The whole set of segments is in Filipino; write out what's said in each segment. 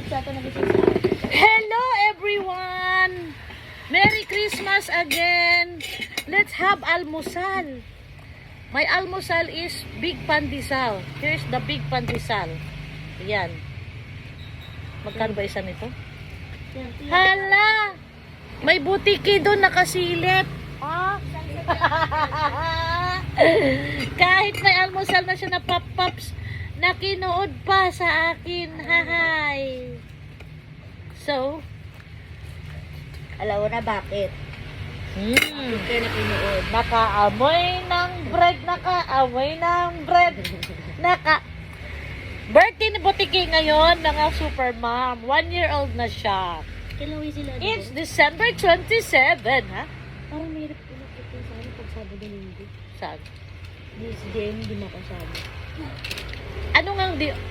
Hello everyone! Merry Christmas again! Let's have almusal. My almusal is big pandesal. Here's the big pandesal. Ayan. Magkano ba isa nito? Hala! May butiki doon nakasilip. Ah? Kahit may almusal na siya na pop-pops, nakinood pa sa akin. Hahay. So, alam mo na bakit? Kaya nakinood. Nakaamoy ng bread. Nakaamoy ng bread. Birthday ni Butiki ngayon ng super mom. 1-year-old na siya. Kailangan sila dito. It's December 27, ha? Parang may hirap ulit ito sa akin pag Sabado Linggo. Saan? Si Jem, hindi makasama. Ano nga di off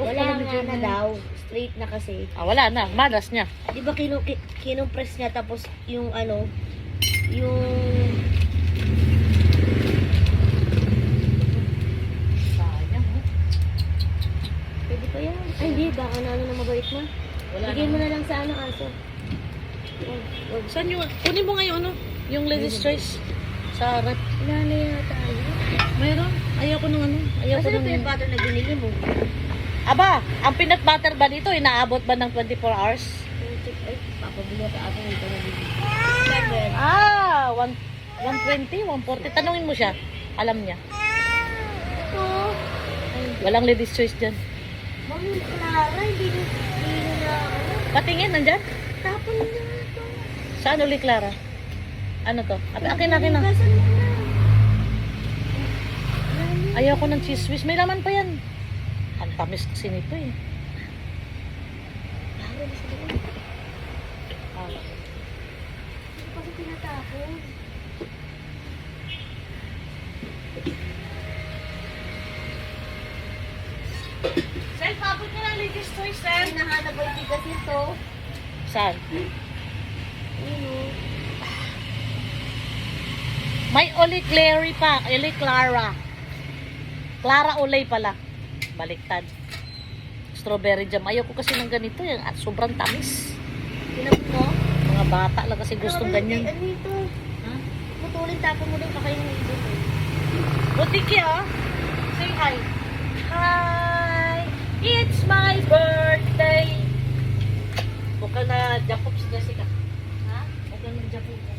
Wala pala ni nga Jem na ngayon. daw. Straight na kasi. Wala na. Malas niya. Di ba kinupress niya tapos yung ano, yung... Sayang, ha? Pwede pa yan. Ay, hindi. Baka na ano na mabait na. Wala Bigay na. mo na lang sa ano, aso. Saan yung... Kunin mo ngayon, ano? Yung ladies choice. Sa rep. Wala na yata. Mayroon. Ayaw ko nung ano. Ayaw ko Kasi na nung... peanut butter na binili mo. Aba, ang peanut butter ba dito, inaabot ba ng 24 hours? Ay, papabili ka ato nito na binili. 120, 140. Tanungin mo siya. Alam niya. Oo. Walang ladies choice dyan. Mami, Clara, hindi na ano. Patingin, nandyan? Tapon na ito. Saan uli, Clara? Ano to? Akin na. Gasan mo na. Ayaw ko ng cheese whiz. May laman pa yan. Ang tamis kasi nito eh. Clara, mas doon. Hindi ko kasi tinatapon. Sel, pabot niya ng ladies choice, Ay, nahanap ko yung bigas ito. Saan? Ano? May Oli Clary pa. Oli Clara. Clara Olay pala. Baliktad. Strawberry jam. Ayaw ko kasi ng ganito. Yan. At sobrang tamis. Tinapon mo? Mga bata lang kasi gustong ganyan. Ano ito? Ha? Mutulin, tapon mo doon kakainin mo ito. Butiki, oh. Say hi. Hi! It's my birthday! Huwag ka na Japops, Jessica. Ha? Huwag ka na Japops.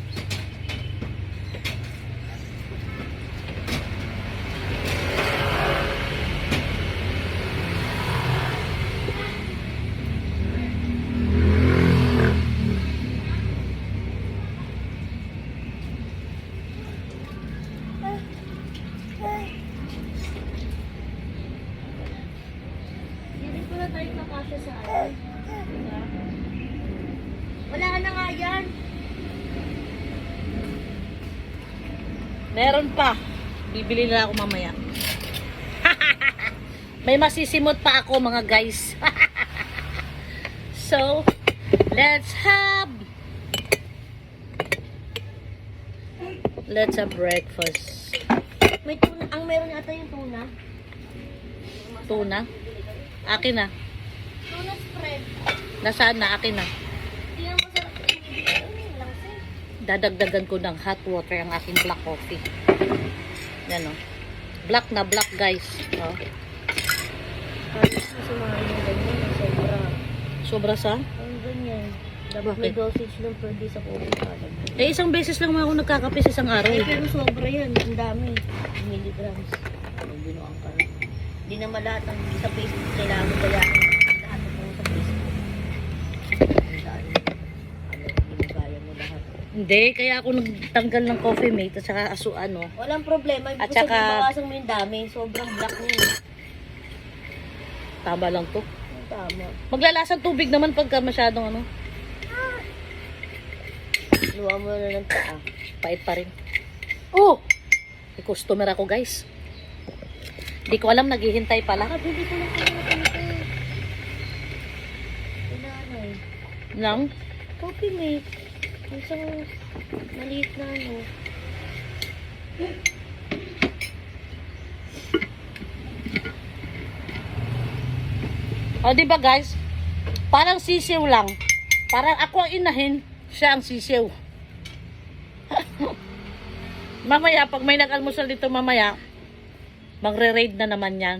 Hindi ko na tayo makasya sa akin. Wala na nga yan. Meron pa. Bibili na ako mamaya. May masisimot pa ako mga guys. So, let's have breakfast. May tuna. Ang meron ata yung tuna. Tuna. Akin na. Tuna spread. Nasaan na? Akin na. Hindi ang masarap yung ibigay. Ano lang sa'yo? Dadagdagan ko ng hot water ang aking black coffee. Yan o. Black na black guys. Oh. Halos na sumahin yung ganyan. Sobra. Sobra sa? Ang ganyan. Dapat may Bakit? dosage lang per day sa coffee product. Eh, isang beses lang ako nagkakape sa isang araw. Eh, pero sobra yan. Ang dami. Milligrams. Ang binuang ka na. Hindi naman lahat ang sa Facebook kailangan mo bayaran. Lahat ng mga sa Facebook. Ang dami. Ano, ginagaya mo lahat. Hindi, kaya ako nagtanggal ng coffee mate at saka ano. Walang problema. At At saka, saka- bawasan mo yung dami. Sobrang black na yun. Tama lang to. Ang tama. Maglalasang tubig naman pagka masyadong ano. Luwa mo na ng taa. Pait pa rin. Oh! May customer ako guys. Hindi ko alam, naghihintay pala. Nakabili ko lang kayo na ganito eh. Inanay. Nang? Coffee mate. Isang maliit na ano. O, di ba guys? Parang sisiw lang. Parang ako ang inahin, siya ang sisiw. Mamaya, pag may nag-almusal dito mamaya, magre-raid na naman yan.